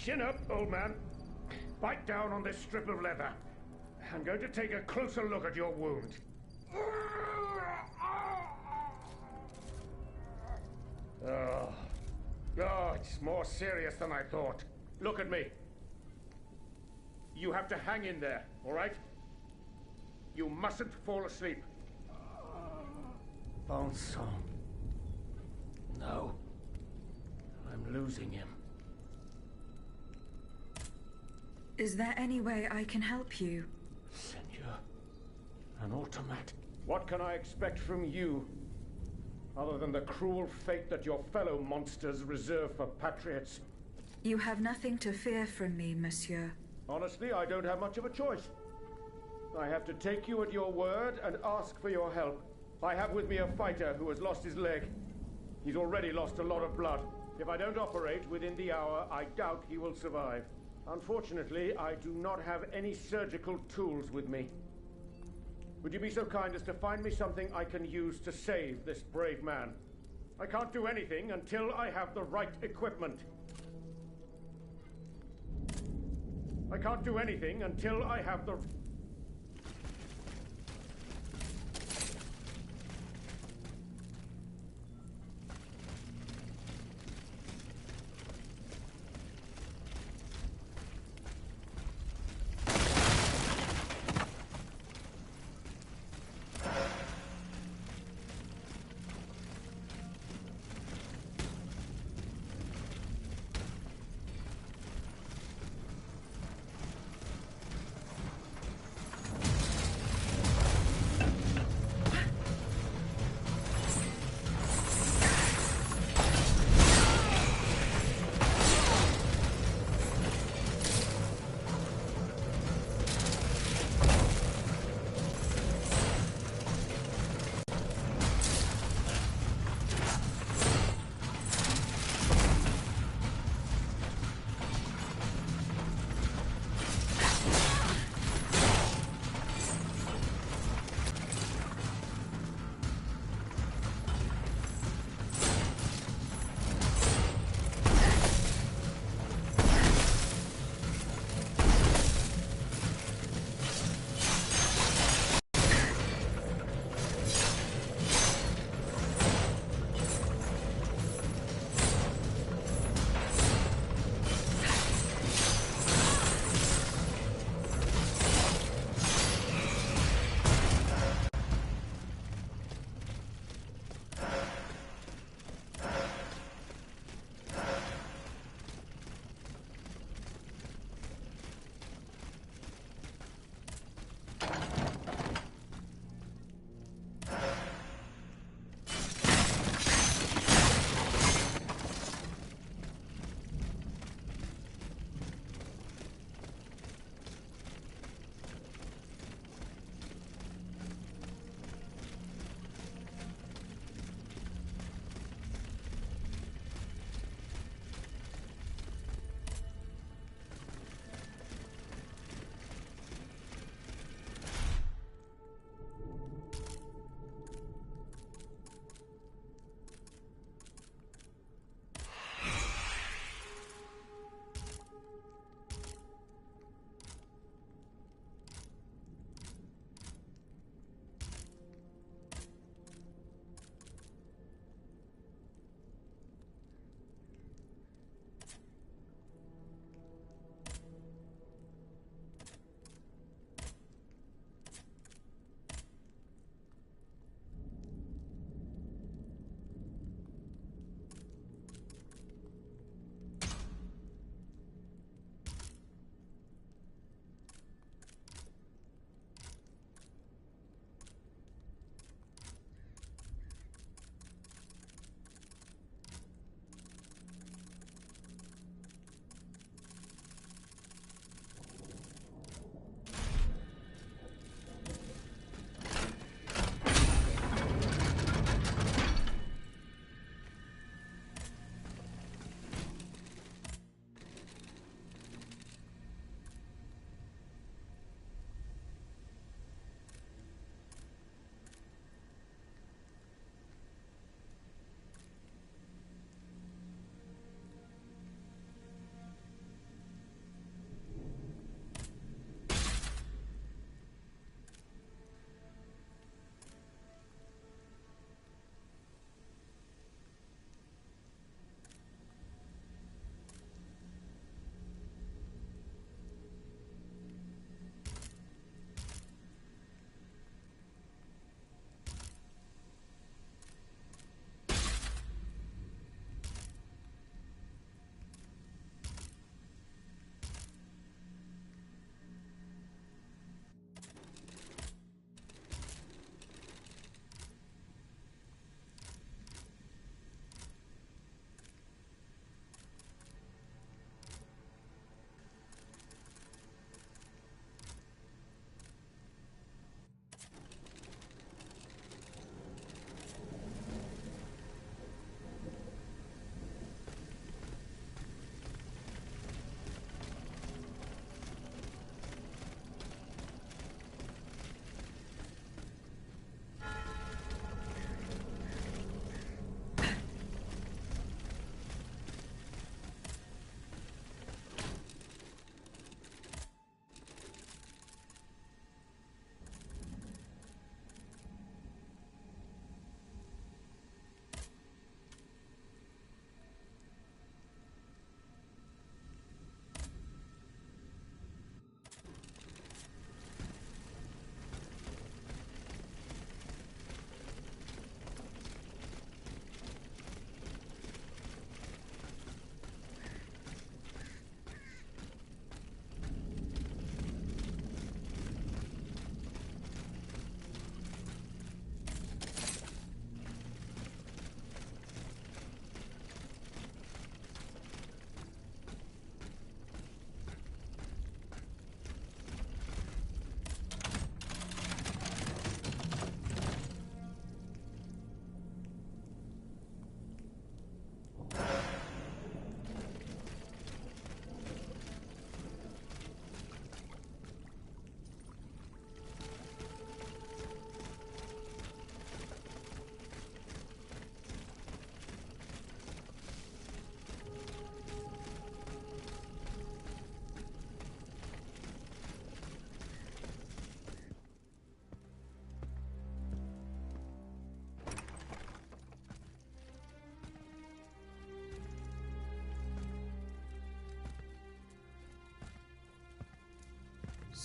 Chin up, old man. Bite down on this strip of leather. I'm going to take a closer look at your wound. Oh, it's more serious than I thought. Look at me. You have to hang in there, all right? You mustn't fall asleep. Bon sang. No. I'm losing him. Is there any way I can help you? Senor, an automat. What can I expect from you, other than the cruel fate that your fellow monsters reserve for patriots? You have nothing to fear from me, monsieur. Honestly, I don't have much of a choice. I have to take you at your word and ask for your help. I have with me a fighter who has lost his leg. He's already lost a lot of blood. If I don't operate within the hour, I doubt he will survive. Unfortunately, I do not have any surgical tools with me. Would you be so kind as to find me something I can use to save this brave man? I can't do anything until I have the right equipment. I can't do anything until I have the...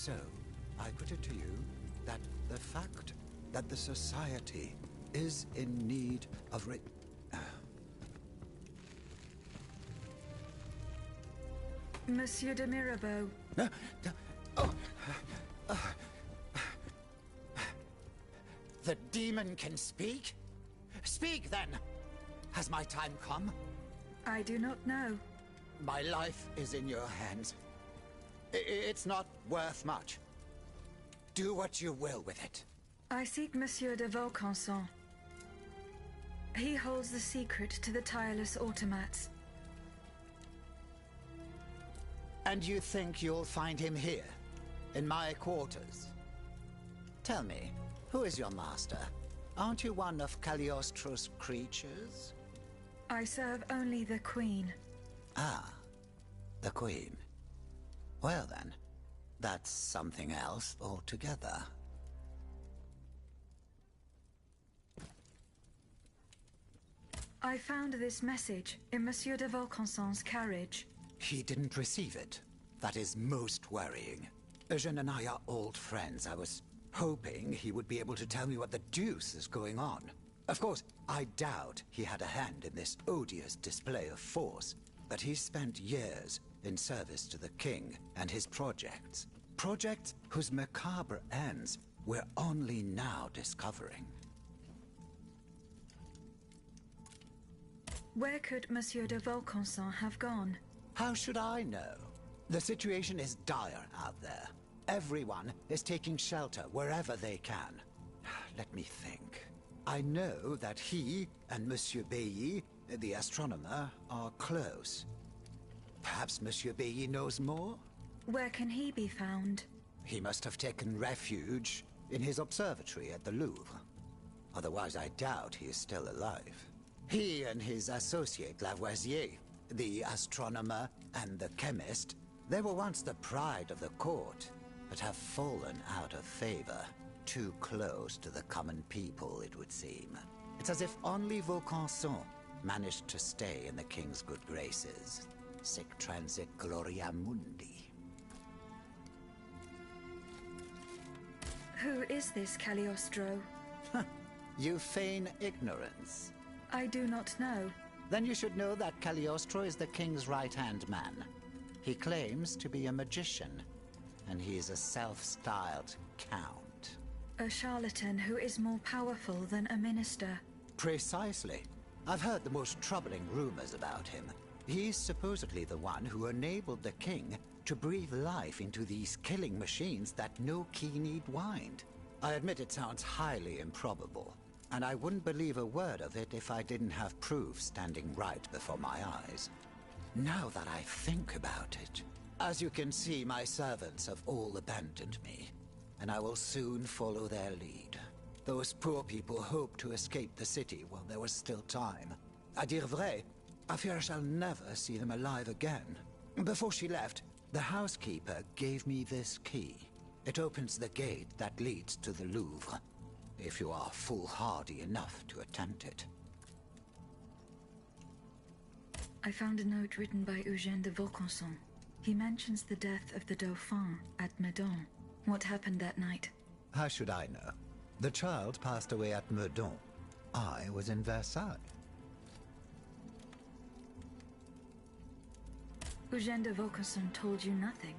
So, I put it to you that the fact that the society is in need of Monsieur de Mirabeau. Oh. The demon can speak? Speak, then! Has my time come? I do not know. My life is in your hands. It's not worth much. Do what you will with it. I seek Monsieur de Vaucanson. He holds the secret to the tireless automats. And you think you'll find him here, in my quarters? Tell me, who is your master? Aren't you one of Cagliostro's creatures? I serve only the Queen. Ah, the Queen. Well then, that's something else altogether. I found this message in Monsieur de Vaucanson's carriage. He didn't receive it. That is most worrying. Eugène and I are old friends. I was hoping he would be able to tell me what the deuce is going on. Of course, I doubt he had a hand in this odious display of force, but he spent years in service to the king and his projects. Projects whose macabre ends we're only now discovering. Where could Monsieur de Vaucanson have gone? How should I know? The situation is dire out there. Everyone is taking shelter wherever they can. Let me think. I know that he and Monsieur Bailly, the astronomer, are close. Perhaps Monsieur Bailly knows more? Where can he be found? He must have taken refuge in his observatory at the Louvre. Otherwise, I doubt he is still alive. He and his associate Lavoisier, the astronomer and the chemist, they were once the pride of the court, but have fallen out of favor. Too close to the common people, it would seem. It's as if only Vaucanson managed to stay in the king's good graces. Sic transit gloria mundi. Who is this Cagliostro? You feign ignorance. I do not know. Then you should know that Cagliostro is the king's right-hand man. He claims to be a magician, and he is a self-styled count. A charlatan who is more powerful than a minister. Precisely. I've heard the most troubling rumors about him. He's supposedly the one who enabled the king to breathe life into these killing machines that no key need wind. I admit it sounds highly improbable, and I wouldn't believe a word of it if I didn't have proof standing right before my eyes. Now that I think about it, as you can see, my servants have all abandoned me, and I will soon follow their lead. Those poor people hoped to escape the city while there was still time. À dire vrai, I fear I shall never see them alive again. Before she left, the housekeeper gave me this key. It opens the gate that leads to the Louvre, if you are foolhardy enough to attempt it. I found a note written by Eugène de Vaucanson. He mentions the death of the Dauphin at Meudon. What happened that night? How should I know? The child passed away at Meudon. I was in Versailles. Eugène de Vaucanson told you nothing?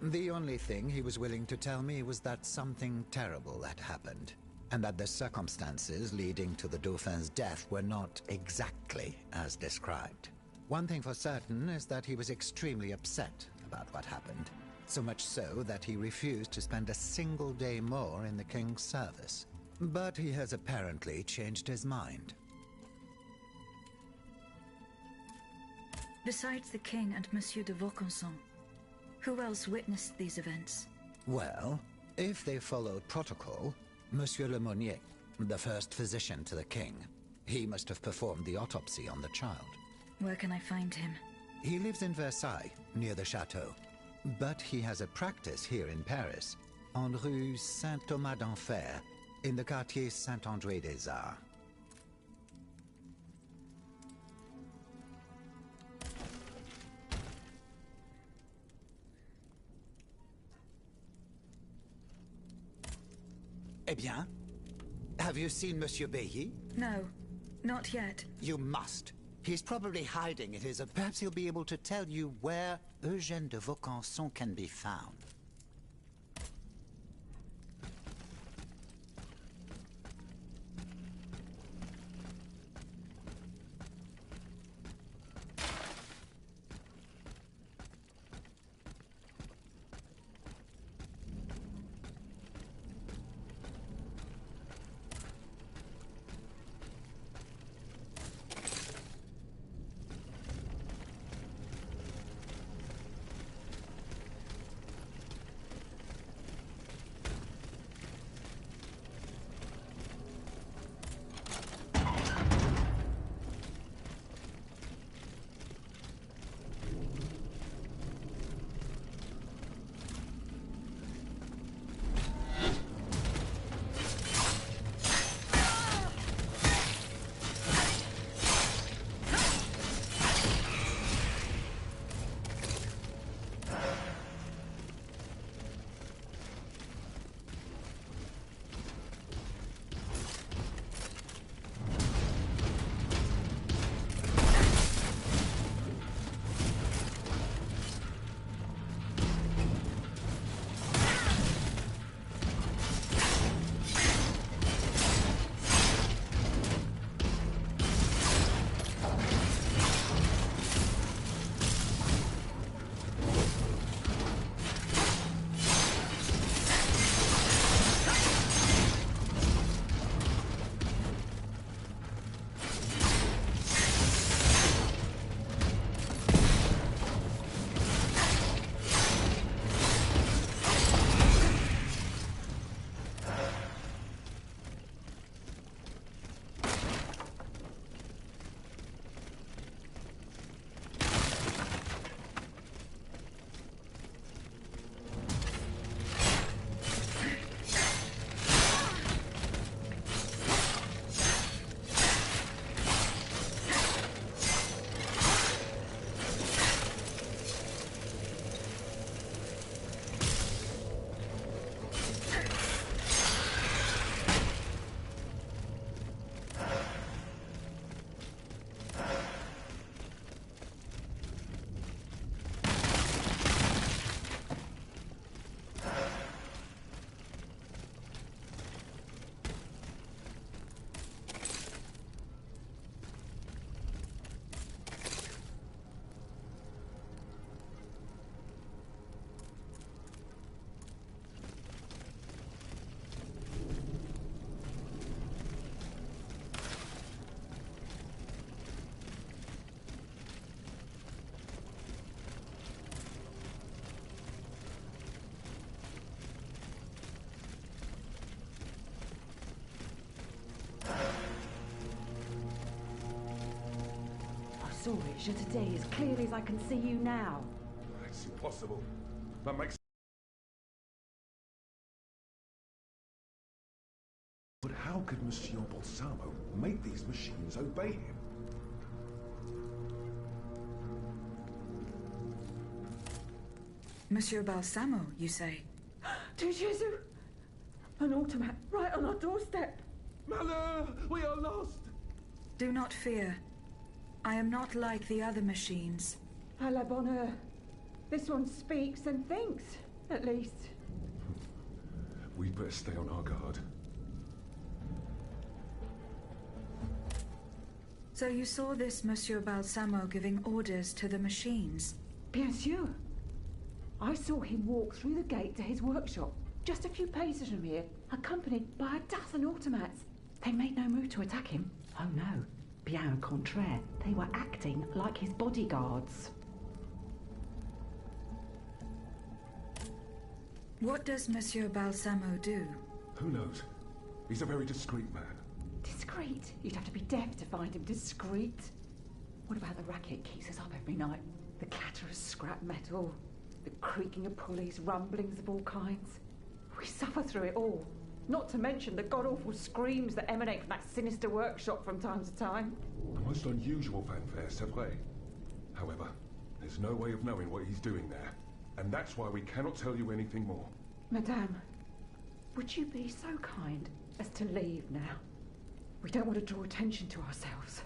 The only thing he was willing to tell me was that something terrible had happened, and that the circumstances leading to the Dauphin's death were not exactly as described. One thing for certain is that he was extremely upset about what happened, so much so that he refused to spend a single day more in the king's service. But he has apparently changed his mind. Besides the king and Monsieur de Vaucanson, who else witnessed these events? Well, if they followed protocol, Monsieur Le Monnier, the first physician to the king, he must have performed the autopsy on the child. Where can I find him? He lives in Versailles, near the chateau. But he has a practice here in Paris, en rue Saint-Thomas d'Enfer, in the quartier Saint-André-des-Arts. Eh bien? Have you seen Monsieur Bailly? No, not yet. You must. He's probably hiding in his... Perhaps he'll be able to tell you where Eugène de Vaucanson can be found. saw it today as clearly as I can see you now. It's impossible. That makes... But how could Monsieur Balsamo make these machines obey him? Monsieur Balsamo, you say? To Jesu! An automat right on our doorstep! Malheur! We are lost! Do not fear. I am not like the other machines. A la bonne heure. This one speaks and thinks, at least. We'd better stay on our guard. So you saw this Monsieur Balsamo giving orders to the machines? Bien sûr. I saw him walk through the gate to his workshop, just a few paces from here, accompanied by a dozen automats. They made no move to attack him. Oh no, bien au contraire, they were acting like his bodyguards. What does Monsieur Balsamo do? Who knows? He's a very discreet man. Discreet? You'd have to be deaf to find him discreet. What about the racket keeps us up every night? The clatter of scrap metal, the creaking of pulleys, rumblings of all kinds. We suffer through it all. Not to mention the god-awful screams that emanate from that sinister workshop from time to time. A most unusual fanfare, c'est vrai. However, there's no way of knowing what he's doing there. And that's why we cannot tell you anything more. Madame, Would you be so kind as to leave now? We don't want to draw attention to ourselves.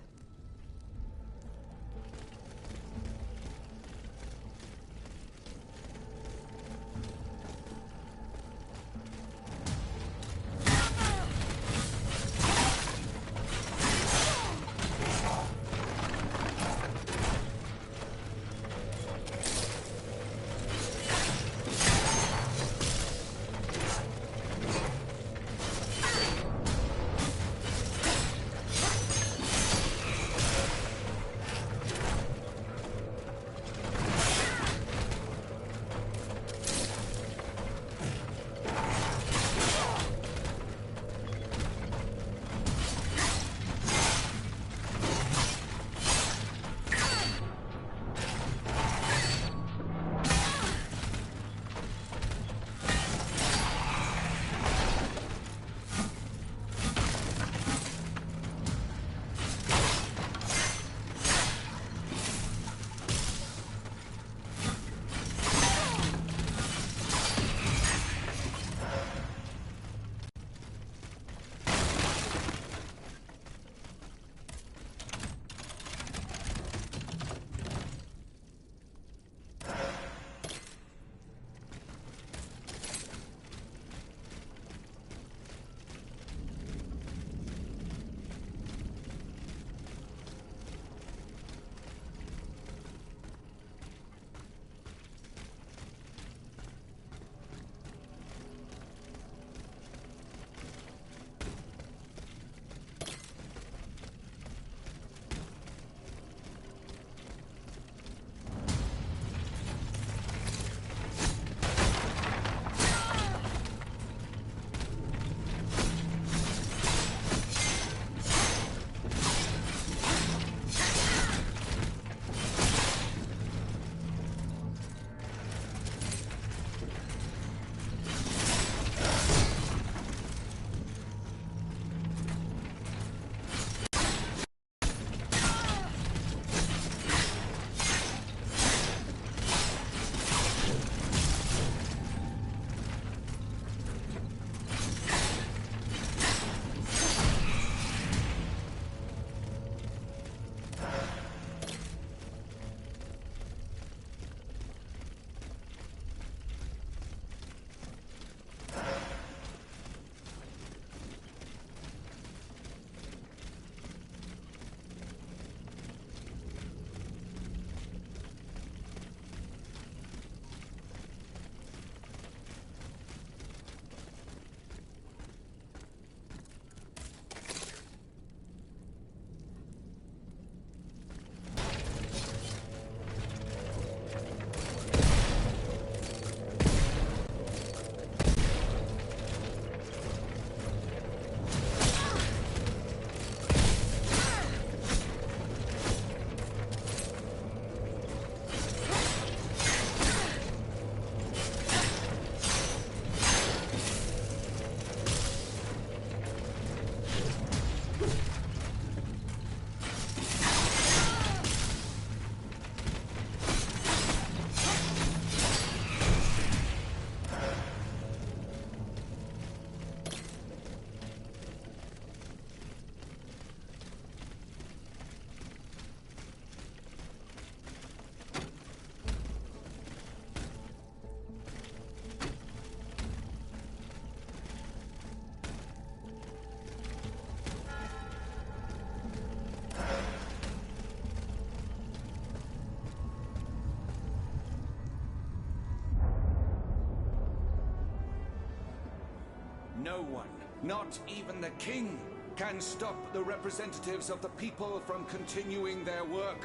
No one, not even the king, can stop the representatives of the people from continuing their work.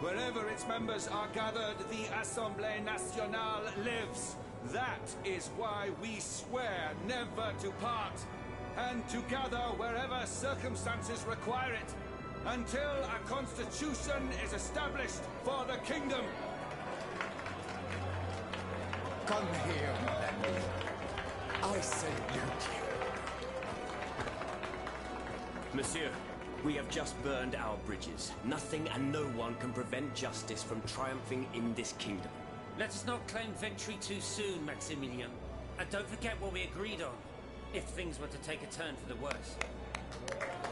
Wherever its members are gathered, the Assemblée Nationale lives. That is why we swear never to part, and to gather wherever circumstances require it, until a constitution is established for the kingdom. Come here, my lady. I salute you. Monsieur, we have just burned our bridges. Nothing and no one can prevent justice from triumphing in this kingdom. Let us not claim victory too soon, Maximilian. And don't forget what we agreed on. If things were to take a turn for the worse.